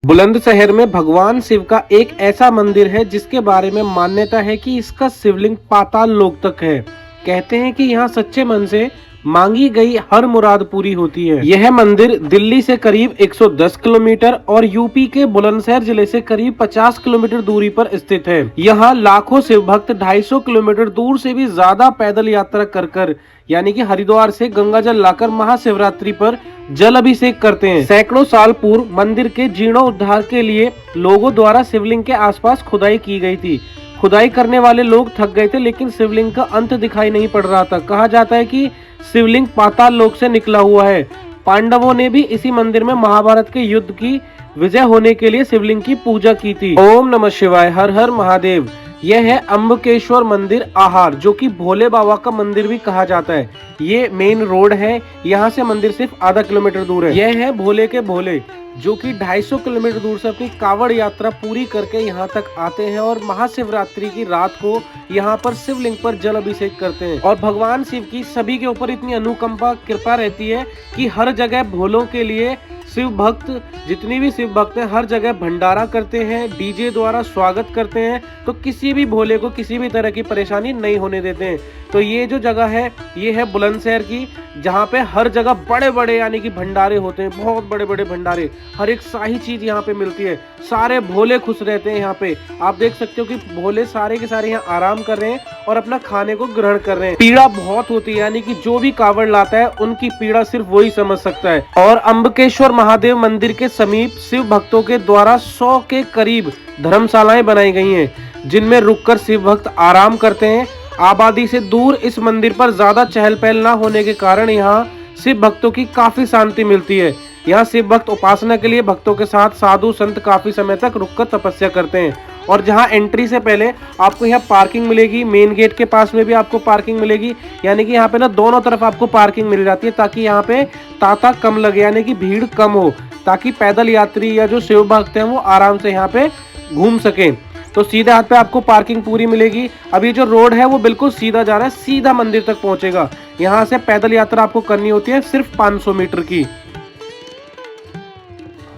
बुलंदशहर में भगवान शिव का एक ऐसा मंदिर है जिसके बारे में मान्यता है कि इसका शिवलिंग पाताल लोक तक है। कहते हैं कि यहाँ सच्चे मन से मांगी गई हर मुराद पूरी होती है। यह मंदिर दिल्ली से करीब 110 किलोमीटर और यूपी के बुलंदशहर जिले से करीब 50 किलोमीटर दूरी पर स्थित है। यहाँ लाखों शिव भक्त 250 किलोमीटर दूर से भी ज्यादा पैदल यात्रा कर यानी कि हरिद्वार से गंगा जल लाकर महाशिवरात्रि पर जल अभिषेक करते हैं। सैकड़ों साल पूर्व मंदिर के जीर्णोद्धार के लिए लोगों द्वारा शिवलिंग के आसपास खुदाई की गई थी। खुदाई करने वाले लोग थक गए थे, लेकिन शिवलिंग का अंत दिखाई नहीं पड़ रहा था। कहा जाता है कि शिवलिंग पाताल लोक से निकला हुआ है। पांडवों ने भी इसी मंदिर में महाभारत के युद्ध की विजय होने के लिए शिवलिंग की पूजा की थी। ओम नमः शिवाय, हर हर महादेव। यह है अम्बकेश्वर मंदिर आहार, जो कि भोले बाबा का मंदिर भी कहा जाता है। ये मेन रोड है, यहाँ से मंदिर सिर्फ आधा किलोमीटर दूर है। यह है भोले के भोले, जो कि 250 किलोमीटर दूर से अपनी कावड़ यात्रा पूरी करके यहाँ तक आते हैं और महाशिवरात्रि की रात को यहाँ पर शिवलिंग पर जल अभिषेक करते हैं। और भगवान शिव की सभी के ऊपर इतनी अनुकंपा कृपा रहती है कि हर जगह भोलों के लिए शिव भक्त, जितनी भी शिव भक्त हैं, हर जगह भंडारा करते हैं, डीजे द्वारा स्वागत करते हैं, तो किसी भी भोले को किसी भी तरह की परेशानी नहीं होने देते हैं। तो ये जो जगह है, ये है बुलंदशहर की, जहाँ पे हर जगह बड़े बड़े यानी कि भंडारे होते हैं, बहुत बड़े बड़े भंडारे, हर एक शाही चीज यहाँ पे मिलती है। सारे भोले खुश रहते हैं यहाँ पे। आप देख सकते हो कि भोले सारे के सारे यहाँ आराम कर रहे हैं और अपना खाने को ग्रहण कर रहे हैं। पीड़ा बहुत होती है, यानी कि जो भी कावड़ लाता है उनकी पीड़ा सिर्फ वही समझ सकता है। और अम्बकेश्वर महादेव मंदिर के समीप शिव भक्तों के द्वारा 100 के करीब धर्मशालाएं बनाई गई हैं, जिनमें रुककर शिव भक्त आराम करते हैं। आबादी से दूर इस मंदिर पर ज्यादा चहल पहल ना होने के कारण यहाँ शिव भक्तों की काफी शांति मिलती है। यहाँ शिव भक्त उपासना के लिए भक्तों के साथ साधु संत काफी समय तक रुककर तपस्या करते हैं। और जहाँ एंट्री से पहले आपको यहाँ पार्किंग मिलेगी, मेन गेट के पास में भी आपको पार्किंग मिलेगी, यानी कि यहाँ पे ना दोनों तरफ आपको पार्किंग मिल जाती है, ताकि यहाँ पे तांता कम लगे, यानी कि भीड़ कम हो, ताकि पैदल यात्री या जो शिव भक्त हैं वो आराम से यहाँ पे घूम सकें। तो सीधे हाथ पे आपको पार्किंग पूरी मिलेगी। अब ये जो रोड है वो बिल्कुल सीधा जा रहा है, सीधा मंदिर तक पहुंचेगा। यहाँ से पैदल यात्रा आपको करनी होती है सिर्फ 500 मीटर की।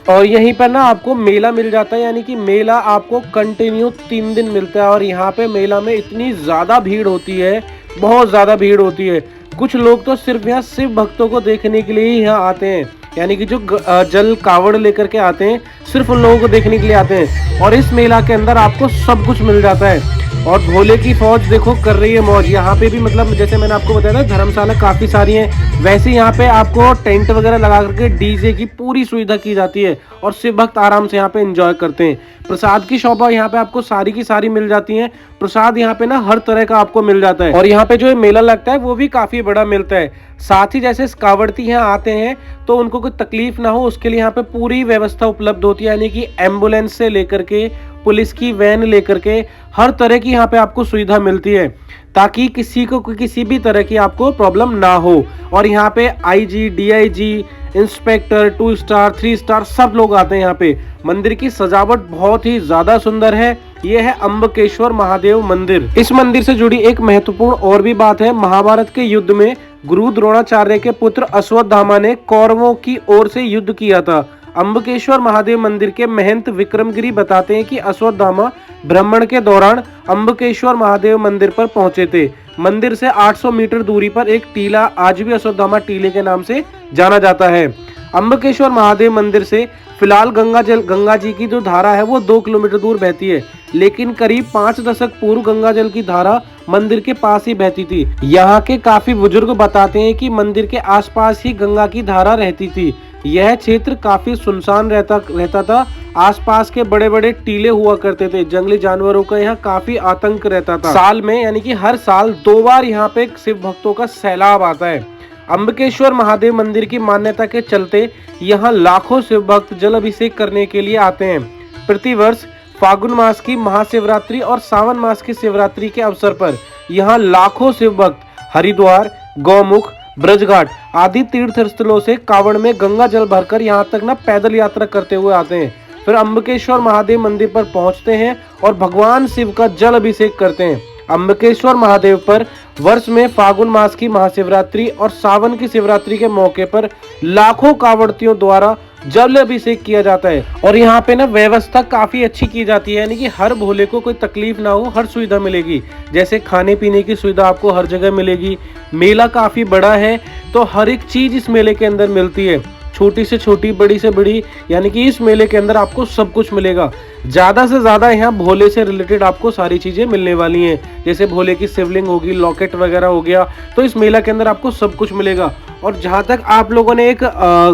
और यहीं पर ना आपको मेला मिल जाता है, यानी कि मेला आपको कंटिन्यू 3 दिन मिलता है। और यहाँ पे मेला में इतनी ज्यादा भीड़ होती है, बहुत ज्यादा भीड़ होती है। कुछ लोग तो सिर्फ यहाँ शिव भक्तों को देखने के लिए ही यहाँ आते हैं, यानी कि जो जल कावड़ लेकर के आते हैं, सिर्फ उन लोगों को देखने के लिए आते हैं। और इस मेला के अंदर आपको सब कुछ मिल जाता है। और भोले की फौज देखो कर रही है मौज। यहाँ पे भी मतलब जैसे मैंने आपको बताया था, धर्मशाला काफी सारी हैं, वैसे यहाँ पे आपको टेंट वगैरह लगा करके डीजे की पूरी सुविधा की जाती है और शिव भक्त आराम से यहाँ पे एंजॉय करते हैं। प्रसाद की शॉप यहाँ पे आपको सारी की सारी मिल जाती हैं। प्रसाद यहाँ पे ना हर तरह का आपको मिल जाता है। और यहाँ पे जो मेला लगता है वो भी काफी बड़ा मिलता है। साथ ही जैसे कावड़ती यहाँ आते हैं तो उनको कोई तकलीफ ना हो, उसके लिए यहाँ पे पूरी व्यवस्था उपलब्ध होती है, यानी कि एम्बुलेंस से लेकर के पुलिस की वैन लेकर के हर तरह की यहाँ पे आपको सुविधा मिलती है, ताकि किसी को किसी भी तरह की आपको प्रॉब्लम ना हो। और यहाँ पे IG, DIG, inspector, 2 star 3 star सब लोग आते हैं यहाँ पे। मंदिर की सजावट बहुत ही ज्यादा सुंदर है। यह है अम्बकेश्वर महादेव मंदिर। इस मंदिर से जुड़ी एक महत्वपूर्ण और भी बात है। महाभारत के युद्ध में गुरु द्रोणाचार्य के पुत्र अश्वत्थामा ने कौरवों की ओर से युद्ध किया था। अम्बकेश्वर महादेव मंदिर के महंत विक्रमगिरी बताते हैं कि अश्वत्थामा भ्रमण के दौरान अम्बकेश्वर महादेव मंदिर पर पहुंचे थे। मंदिर से 800 मीटर दूरी पर एक टीला आज भी अश्वत्थामा टीले के नाम से जाना जाता है। अम्बकेश्वर महादेव मंदिर से फिलहाल गंगा जी की जो धारा है वो 2 किलोमीटर दूर बहती है, लेकिन करीब 5 दशक पूर्व गंगा जल की धारा मंदिर के पास ही बहती थी। यहाँ के काफी बुजुर्ग बताते हैं कि मंदिर के आसपास ही गंगा की धारा रहती थी। यह क्षेत्र काफी सुनसान रहता था। आसपास के बड़े बड़े टीले हुआ करते थे। जंगली जानवरों का यहाँ काफी आतंक रहता था। साल में यानी कि हर साल 2 बार यहाँ पे शिव भक्तों का सैलाब आता है। अम्बकेश्वर महादेव मंदिर की मान्यता के चलते यहाँ लाखों शिव भक्त जल अभिषेक करने के लिए आते हैं। प्रतिवर्ष फागुन मास की महाशिवरात्रि और सावन मास की शिवरात्रि के अवसर पर यहाँ लाखों शिव भक्त हरिद्वार, गौमुख, ब्रजघाट आदि तीर्थ स्थलों से कावड़ में गंगा जल भरकर यहाँ तक ना पैदल यात्रा करते हुए आते हैं। फिर अम्बकेश्वर महादेव मंदिर पर पहुंचते हैं और भगवान शिव का जल अभिषेक करते हैं। अम्बकेश्वर महादेव पर वर्ष में फागुन मास की महाशिवरात्रि और सावन की शिवरात्रि के मौके पर लाखों कावड़तियों द्वारा जल अभिषेक किया जाता है। और यहाँ पे ना व्यवस्था काफी अच्छी की जाती है, यानी कि हर भोले को कोई तकलीफ ना हो, हर सुविधा मिलेगी। जैसे खाने पीने की सुविधा आपको हर जगह मिलेगी। मेला काफी बड़ा है, तो हर एक चीज इस मेले के अंदर मिलती है, छोटी से छोटी, बड़ी से बड़ी, यानी कि इस मेले के अंदर आपको सब कुछ मिलेगा। ज्यादा से ज्यादा यहाँ भोले से रिलेटेड आपको सारी चीजें मिलने वाली हैं। जैसे भोले की शिवलिंग होगी, लॉकेट वगैरह हो गया, तो इस मेला के अंदर आपको सब कुछ मिलेगा। और जहां तक आप लोगों ने एक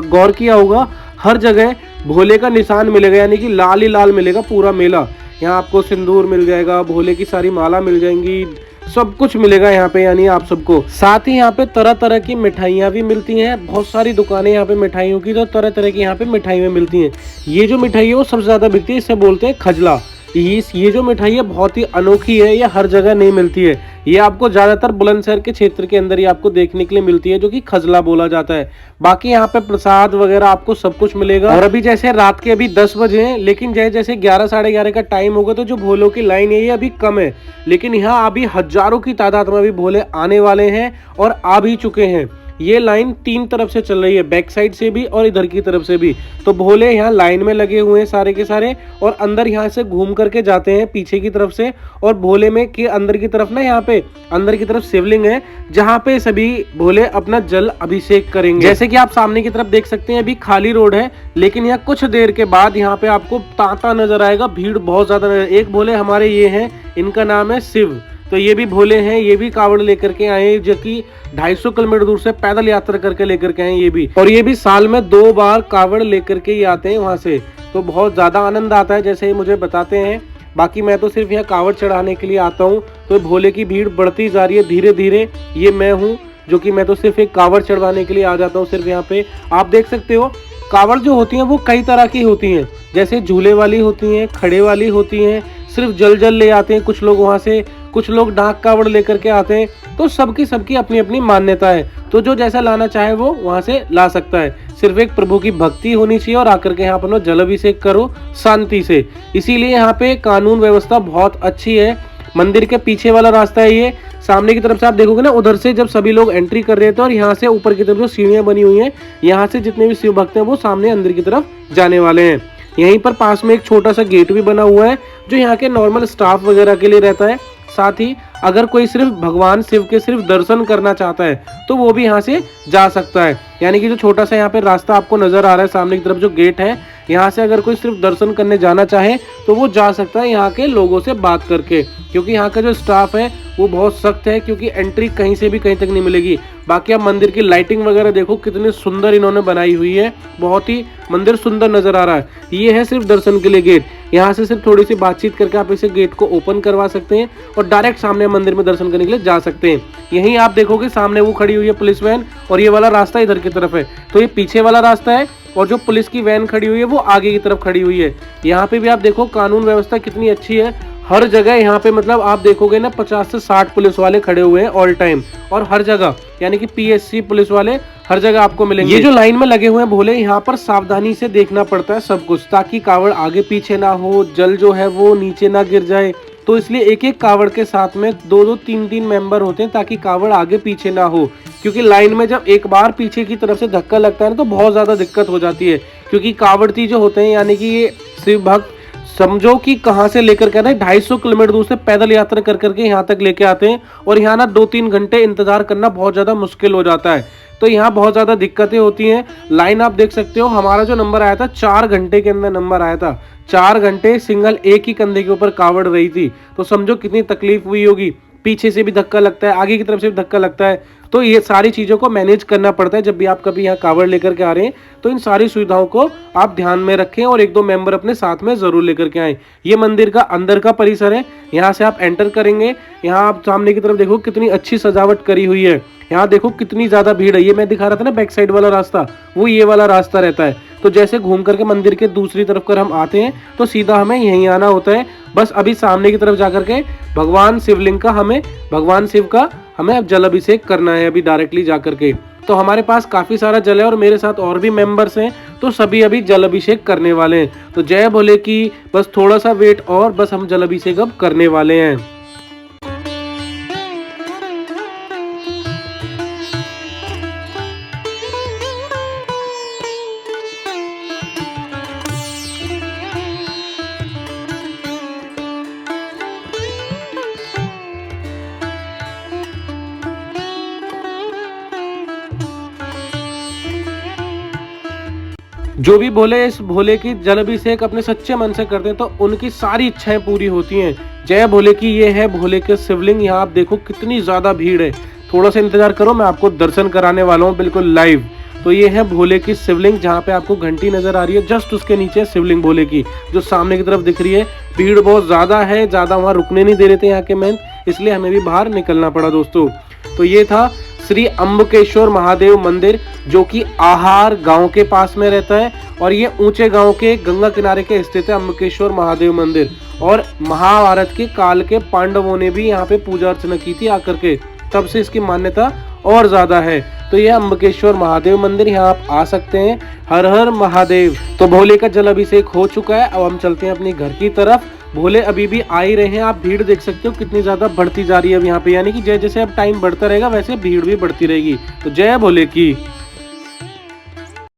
गौर किया होगा, हर जगह भोले का निशान मिलेगा, यानी कि लाल ही लाल मिलेगा पूरा मेला। यहाँ आपको सिंदूर मिल जाएगा, भोले की सारी माला मिल जाएंगी, सब कुछ मिलेगा यहाँ पे, यानी आप सबको। साथ ही यहाँ पे तरह तरह की मिठाइयाँ भी मिलती हैं, बहुत सारी दुकानें यहाँ पे मिठाइयों की, तो तरह तरह की यहाँ पे मिठाइयाँ मिलती हैं। ये जो मिठाई है वो सबसे ज्यादा बिकती है, इसे बोलते हैं खजला। ये जो मिठाई है बहुत ही अनोखी है, ये हर जगह नहीं मिलती है। ये आपको ज्यादातर बुलंदशहर के क्षेत्र के अंदर ही आपको देखने के लिए मिलती है, जो कि खजला बोला जाता है। बाकी यहाँ पे प्रसाद वगैरह आपको सब कुछ मिलेगा। और अभी जैसे रात के अभी 10 बजे हैं, लेकिन जैसे 11 साढ़े 11 का टाइम होगा तो जो भोलों की लाइन है ये अभी कम है, लेकिन यहाँ अभी हजारों की तादाद में अभी भोले आने वाले हैं और आ भी चुके हैं। ये लाइन 3 तरफ से चल रही है, बैक साइड से भी और इधर की तरफ से भी। तो भोले यहाँ लाइन में लगे हुए हैं सारे के सारे, और अंदर यहाँ से घूम करके जाते हैं पीछे की तरफ से। और भोले में के अंदर की तरफ ना, यहाँ पे अंदर की तरफ शिवलिंग है, जहाँ पे सभी भोले अपना जल अभिषेक करेंगे। जैसे कि आप सामने की तरफ देख सकते हैं, अभी खाली रोड है, लेकिन यहाँ कुछ देर के बाद यहाँ पे आपको तांता नजर आएगा, भीड़ बहुत ज्यादा। एक भोले हमारे ये हैं, इनका नाम है शिव, तो ये भी भोले हैं, ये भी कावड़ लेकर के आए, जो कि 250 किलोमीटर दूर से पैदल यात्रा करके लेकर के आए ये भी। और ये भी साल में 2 बार कावड़ लेकर के ही आते हैं वहां से, तो बहुत ज्यादा आनंद आता है, जैसे ये मुझे बताते हैं। बाकी मैं तो सिर्फ यहाँ कावड़ चढ़ाने के लिए आता हूँ, तो भोले की भीड़ बढ़ती जा रही है धीरे धीरे। ये मैं हूँ, जो कि मैं तो सिर्फ एक कावड़ चढ़वाने के लिए आ जाता हूँ सिर्फ यहाँ पे। आप देख सकते हो कावड़ जो होती हैं वो कई तरह की होती हैं, जैसे झूले वाली होती हैं, खड़े वाली होती हैं, सिर्फ जल ले आते हैं कुछ लोग वहां से, कुछ लोग डाक कावड़ लेकर के आते हैं। तो सबकी अपनी अपनी मान्यता है, तो जो जैसा लाना चाहे वो वहां से ला सकता है। सिर्फ एक प्रभु की भक्ति होनी चाहिए और आकर के यहाँ पर जल अभिषेक करो शांति से। इसीलिए यहाँ पे कानून व्यवस्था बहुत अच्छी है। मंदिर के पीछे वाला रास्ता है ये, सामने की तरफ से आप देखोगे ना, उधर से जब सभी लोग एंट्री कर रहे थे, और यहाँ से ऊपर की तरफ जो सीढ़ियां बनी हुई हैं, यहाँ से जितने भी शिव भक्त हैं वो सामने अंदर की तरफ जाने वाले हैं। यहीं पर पास में एक छोटा सा गेट भी बना हुआ है, जो यहाँ के नॉर्मल स्टाफ वगैरह के लिए रहता है। साथ ही अगर कोई सिर्फ भगवान शिव के सिर्फ दर्शन करना चाहता है तो वो भी यहाँ से जा सकता है। यानी कि जो छोटा सा यहाँ पे रास्ता आपको नजर आ रहा है, सामने की तरफ जो गेट है, यहाँ से अगर कोई सिर्फ दर्शन करने जाना चाहे तो वो जा सकता है यहाँ के लोगों से बात करके, क्योंकि यहाँ का जो स्टाफ है वो बहुत सख्त है, क्योंकि एंट्री कहीं से भी कहीं तक नहीं मिलेगी। बाकी आप मंदिर की लाइटिंग वगैरह देखो कितनी सुंदर इन्होंने बनाई हुई है, बहुत ही मंदिर सुंदर नजर आ रहा है। ये है सिर्फ दर्शन के लिए गेट, यहाँ से सिर्फ थोड़ी सी बातचीत करके आप इसे गेट को ओपन करवा सकते हैं और डायरेक्ट सामने मंदिर में दर्शन करने के लिए जा सकते हैं। यहीं आप देखोगे सामने वो खड़ी हुई है पुलिस वैन, और ये वाला रास्ता इधर की तरफ है, तो ये पीछे वाला रास्ता है, और जो पुलिस की वैन खड़ी हुई है वो आगे की तरफ खड़ी हुई है। यहाँ पे भी आप देखो कानून व्यवस्था कितनी अच्छी है, हर जगह यहाँ पे मतलब आप देखोगे ना 50 से 60 पुलिस वाले खड़े हुए हैं ऑल टाइम, और हर जगह यानी कि पीएससी पुलिस वाले हर जगह आपको मिलेंगे। ये जो लाइन में लगे हुए हैं भोले, यहाँ पर सावधानी से देखना पड़ता है सब कुछ, ताकि कावड़ आगे पीछे ना हो, जल जो है वो नीचे ना गिर जाए। तो इसलिए एक एक कावड़ के साथ में 2-2 3-3 मेंबर होते हैं, ताकि कावड़ आगे पीछे ना हो। क्योंकि लाइन में जब एक बार पीछे की तरफ से धक्का लगता है ना, तो बहुत ज्यादा दिक्कत हो जाती है। क्योंकि कावड़ती जो होते हैं, यानी कि ये शिव भक्त, समझो कि कहाँ से लेकर के ना 250 किलोमीटर दूर से पैदल यात्रा कर करके यहाँ तक लेके आते हैं, और यहाँ ना 2-3 घंटे इंतजार करना बहुत ज्यादा मुश्किल हो जाता है। तो यहाँ बहुत ज्यादा दिक्कतें होती हैं। लाइन आप देख सकते हो, हमारा जो नंबर आया था 4 घंटे के अंदर नंबर आया था, 4 घंटे सिंगल एक ही कंधे के ऊपर कावड़ रही थी। तो समझो कितनी तकलीफ हुई होगी, पीछे से भी धक्का लगता है, आगे की तरफ से भी धक्का लगता है। तो ये सारी चीजों को मैनेज करना पड़ता है। जब भी आप कभी यहाँ कावड़ लेकर के आ रहे हैं तो इन सारी सुविधाओं को आप ध्यान में रखें, और 1-2 मेंबर अपने साथ में जरूर लेकर के आए। ये मंदिर का अंदर का परिसर है, यहाँ से आप एंटर करेंगे। यहाँ आप सामने की तरफ देखो कितनी अच्छी सजावट करी हुई है, यहाँ देखो कितनी ज्यादा भीड़ है। ये मैं दिखा रहा था ना बैक साइड वाला रास्ता, वो ये वाला रास्ता रहता है। तो जैसे घूम करके मंदिर के दूसरी तरफ कर हम आते हैं तो सीधा हमें यहीं आना होता है। बस अभी सामने की तरफ जाकर के भगवान शिवलिंग का भगवान शिव का हमें अब जल अभिषेक करना है अभी डायरेक्टली जाकर के। तो हमारे पास काफी सारा जल है, और मेरे साथ और भी मेंबर्स हैं, तो सभी अभी जल अभिषेक करने वाले हैं। तो जय भोले की, बस थोड़ा सा वेट और बस हम जल अभिषेक अब करने वाले हैं। जो भी भोले इस भोले की जल अभिषेक अपने सच्चे मन से करते हैं तो उनकी सारी इच्छाएं पूरी होती हैं। जय भोले की। ये है भोले के शिवलिंग। यहाँ आप देखो कितनी ज्यादा भीड़ है। थोड़ा सा इंतजार करो, मैं आपको दर्शन कराने वाला हूँ बिल्कुल लाइव। तो ये है भोले की शिवलिंग, जहाँ पे आपको घंटी नजर आ रही है, जस्ट उसके नीचे शिवलिंग भोले की जो सामने की तरफ दिख रही है। भीड़ बहुत ज्यादा है, ज्यादा वहाँ रुकने नहीं दे रहे थे यहाँ के मेन, इसलिए हमें भी बाहर निकलना पड़ा दोस्तों। तो ये था श्री अम्बकेश्वर महादेव मंदिर, जो कि आहार गांव के पास में रहता है और ये ऊंचे गांव के गंगा किनारे के स्थित है अम्बकेश्वर महादेव मंदिर। और महाभारत के काल के पांडवों ने भी यहाँ पे पूजा अर्चना की थी आकर के, तब से इसकी मान्यता और ज्यादा है। तो यह अम्बकेश्वर महादेव मंदिर, यहाँ आप आ सकते हैं। हर हर महादेव। तो भोले का जल अभिषेक हो चुका है, अब हम चलते हैं अपनी घर की तरफ। भोले अभी भी आ ही रहे हैं, आप भीड़ देख सकते हो कितनी ज्यादा बढ़ती जा रही है अब यहाँ पे, यानी कि जैसे जैसे अब टाइम बढ़ता रहेगा वैसे भीड़ भी बढ़ती रहेगी। तो जय भोले की।